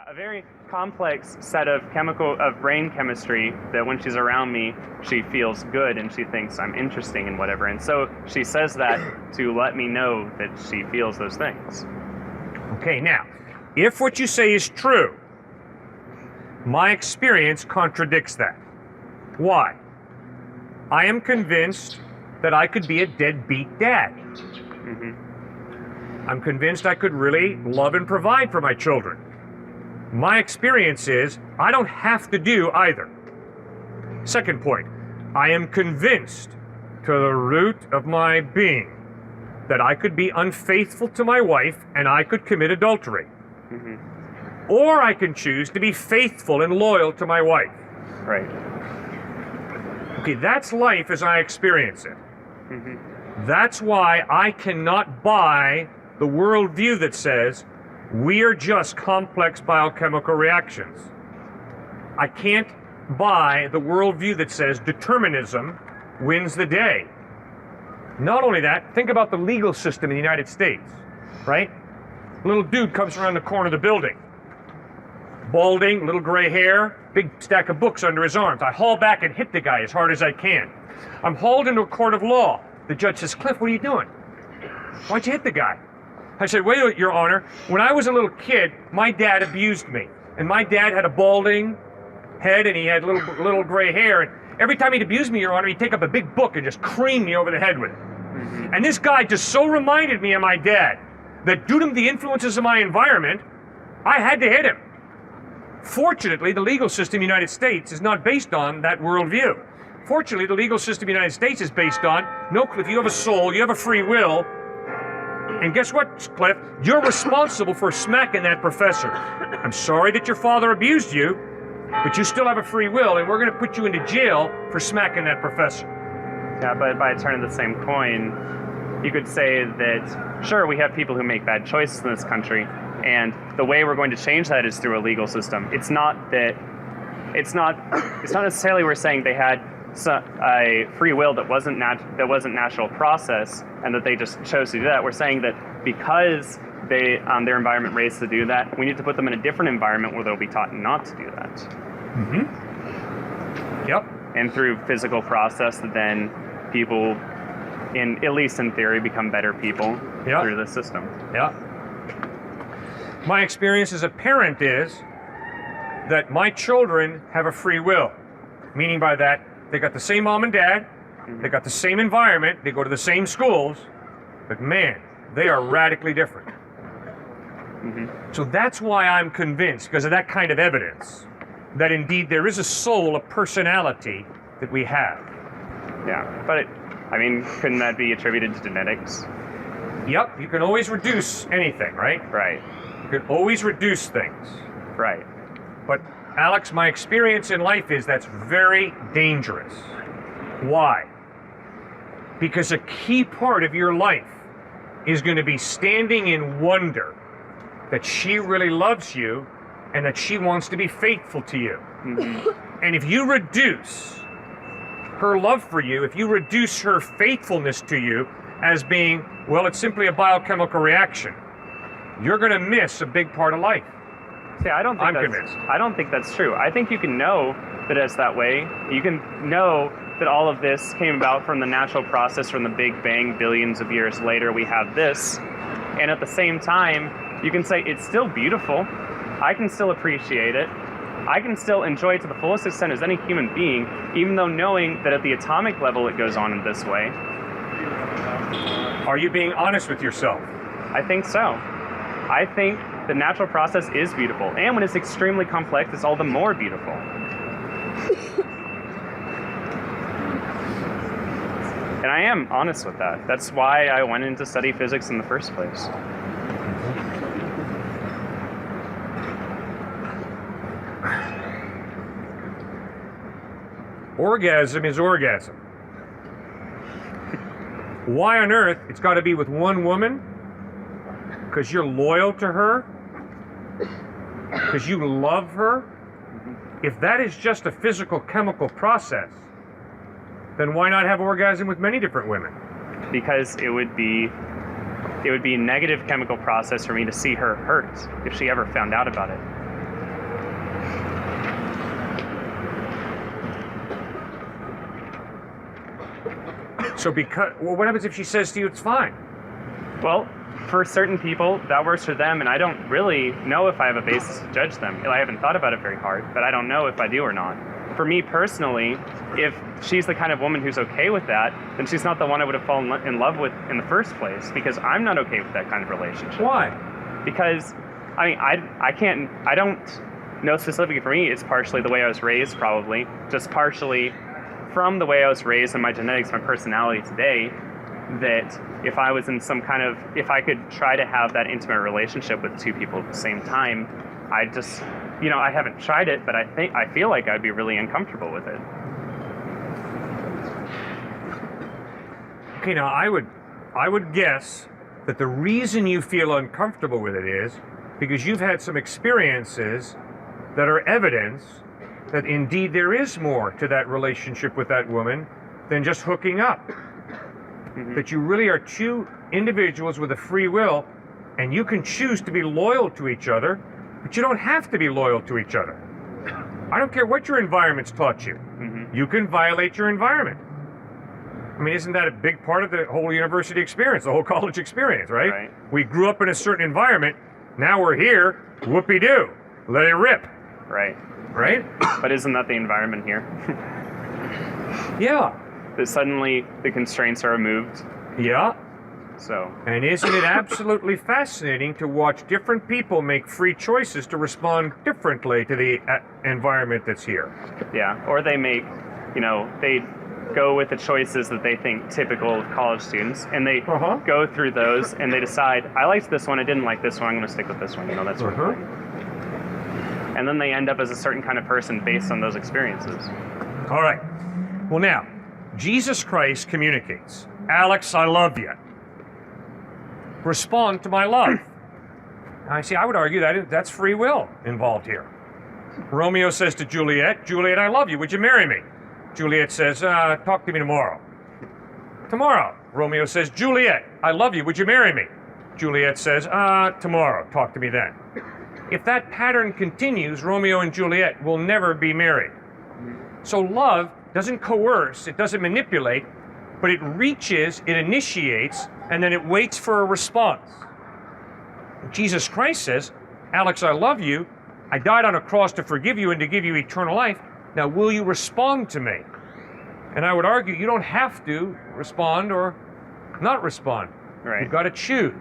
a very complex set of brain chemistry that when she's around me, she feels good and she thinks I'm interesting and whatever. And so she says that to let me know that she feels those things. Okay, now, if what you say is true, my experience contradicts that. Why? I am convinced that I could be a deadbeat dad. Mm-hmm. I'm convinced I could really love and provide for my children. My experience is I don't have to do either. Second point, I am convinced to the root of my being that I could be unfaithful to my wife and I could commit adultery. Mm-hmm. Or I can choose to be faithful and loyal to my wife. Right. Okay, that's life as I experience it. Mm-hmm. That's why I cannot buy the worldview that says we are just complex biochemical reactions. I can't buy the worldview that says determinism wins the day. Not only that, think about the legal system in the United States, right? Little dude comes around the corner of the building. Balding, little gray hair, big stack of books under his arms. I haul back and hit the guy as hard as I can. I'm hauled into a court of law. The judge says, "Cliff, what are you doing? Why'd you hit the guy?" I said, "Wait, Your Honor, when I was a little kid, my dad abused me. And my dad had a balding head and he had little gray hair. And every time he'd abuse me, Your Honor, he'd take up a big book and just cream me over the head with it. Mm-hmm. And this guy just so reminded me of my dad that due to the influences of my environment, I had to hit him." Fortunately, the legal system in the United States is not based on that worldview. Fortunately, the legal system in the United States is based on, no, Cliff, you have a soul, you have a free will, and guess what, Cliff? You're responsible for smacking that professor. I'm sorry that your father abused you, but you still have a free will, and we're going to put you into jail for smacking that professor. Yeah, but by a turn of the same coin, you could say that, sure, we have people who make bad choices in this country, and the way we're going to change that is through a legal system. It's not necessarily we're saying they had a free will that wasn't natural process and that they just chose to do that. We're saying that because their environment raised to do that, we need to put them in a different environment where they'll be taught not to do that. Mm-hmm. Yep. And through physical process, then people, at least in theory, become better people through the system. Yeah. My experience as a parent is that my children have a free will, meaning by that, they got the same mom and dad, they got the same environment, they go to the same schools, but man, they are radically different. Mm-hmm. So that's why I'm convinced, because of that kind of evidence, that indeed there is a soul, a personality that we have. Yeah, but couldn't that be attributed to genetics? Yep, you can always reduce anything, right? Right. You can always reduce things. Right. But Alex, my experience in life is that's very dangerous. Why? Because a key part of your life is going to be standing in wonder that she really loves you and that she wants to be faithful to you. Mm-hmm. And if you reduce her love for you, if you reduce her faithfulness to you as being, well, it's simply a biochemical reaction, you're going to miss a big part of life. See, I'm convinced. I don't think that's true. I think you can know that it's that way. You can know that all of this came about from the natural process, from the Big Bang. Billions of years later, we have this. And at the same time, you can say it's still beautiful. I can still appreciate it. I can still enjoy it to the fullest extent as any human being, even though knowing that at the atomic level it goes on in this way. Are you being honest with yourself? I think so. I think the natural process is beautiful, and when it's extremely complex, it's all the more beautiful. And I am honest with that. That's why I went in to study physics in the first place. Orgasm is orgasm. Why on earth it's got to be with one woman? Because you're loyal to her? Because you love her? If that is just a physical chemical process, then why not have orgasm with many different women? Because it would be a negative chemical process for me to see her hurt if she ever found out about it. So what happens if she says to you it's fine? Well, for certain people, that works for them, and I don't really know if I have a basis to judge them. I haven't thought about it very hard, but I don't know if I do or not. For me personally, if she's the kind of woman who's okay with that, then she's not the one I would have fallen in love with in the first place, because I'm not okay with that kind of relationship. Why? Because, I mean, I don't know specifically for me, it's partially the way I was raised, probably, just partially from the way I was raised and my genetics, my personality today, that if I was in if I could try to have that intimate relationship with two people at the same time, I just, I haven't tried it, but I feel like I'd be really uncomfortable with it. Okay, now I would guess that the reason you feel uncomfortable with it is because you've had some experiences that are evidence that indeed there is more to that relationship with that woman than just hooking up. Mm-hmm. That you really are two individuals with a free will, and you can choose to be loyal to each other, but you don't have to be loyal to each other. I don't care what your environment's taught you. Mm-hmm. You can violate your environment. I mean, isn't that a big part of the whole university experience, the whole college experience, right? We grew up in a certain environment, now we're here, whoopee-doo, let it rip. Right. But isn't that the environment here? Yeah. That suddenly the constraints are removed. Yeah. So. And isn't it absolutely fascinating to watch different people make free choices to respond differently to the environment that's here? Yeah. Or they make, they go with the choices that they think typical of college students, and they go through those, and they decide, I liked this one, I didn't like this one, I'm going to stick with this one, that sort of thing. And then they end up as a certain kind of person based on those experiences. All right. Well, now, Jesus Christ communicates, Alex, I love you. Respond to my love. I would argue that that's free will involved here. Romeo says to Juliet, Juliet, I love you. Would you marry me? Juliet says, talk to me tomorrow. Tomorrow. Romeo says, Juliet, I love you. Would you marry me? Juliet says, tomorrow. Talk to me then. If that pattern continues, Romeo and Juliet will never be married. So love doesn't coerce, it doesn't manipulate, but it reaches, it initiates, and then it waits for a response. Jesus Christ says, Alex, I love you. I died on a cross to forgive you and to give you eternal life. Now, will you respond to me? And I would argue you don't have to respond or not respond. Right. You've got to choose.